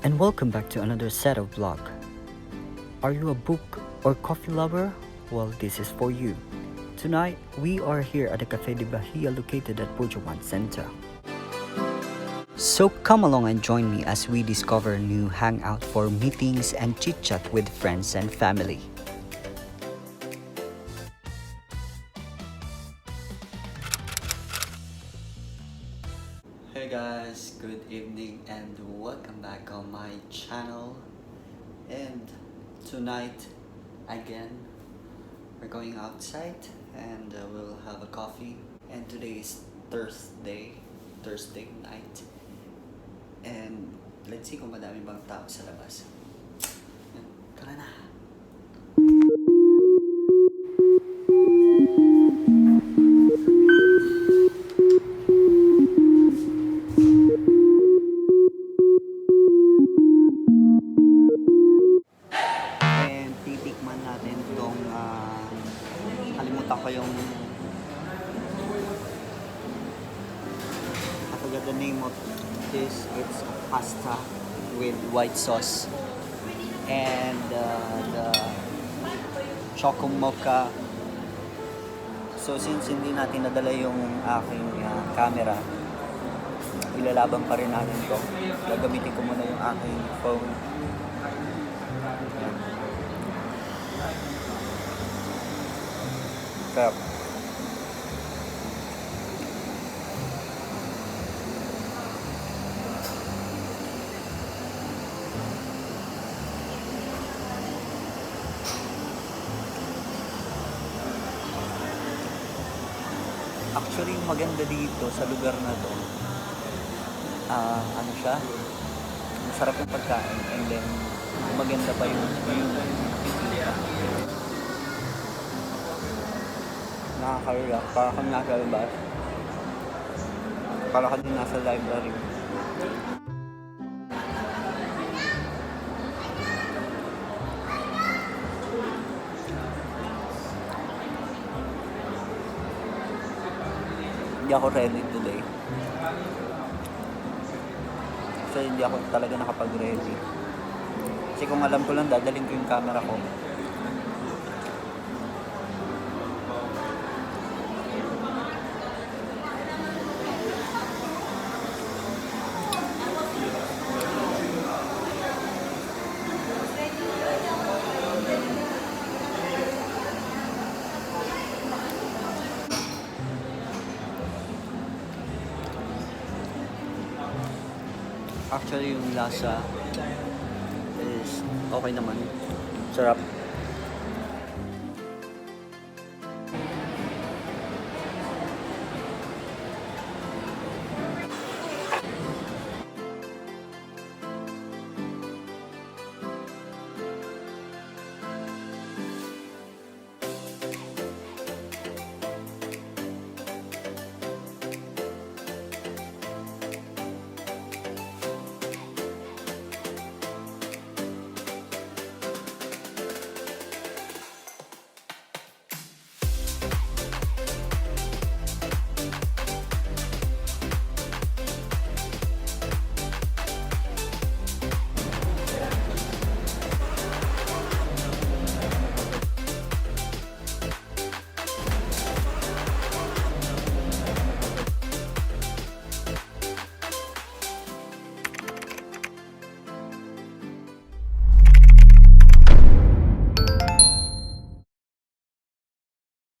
And welcome back to another set of vlog. Are you a book or coffee lover? Well, this is for you. Tonight, we are here at the Cafe de Bahia located at Burjuman Center. So come along and join me as we discover a new hangout for meetings and chit-chat with friends and family. Hey guys, good evening and welcome back on my channel. And tonight, again, we're going outside and we'll have a coffee. And today is Thursday night. And let's see kung madami bang tao sa labas. Yan, tara na! And titikman natin itong kalimutan ko yung I forgot the name of this. It's a pasta with white sauce and the choco mocha. So since hindi natin nadala yung aking camera, ilalaban pa rin natin to. Gagamitin ko muna yung aking phone. Sarap. Actually, maganda dito sa lugar na to. Ano siya? Masarap yung pagkain and then maganda pa yung nakaka-relax. Para kang nasa labas. Para kang nasa library. Hindi ako ready today. So hindi ako talaga nakapag-ready. Kasi kung alam ko lang, dadaling ko yung camera ko. Actually, yung lasa is okay naman. Sarap.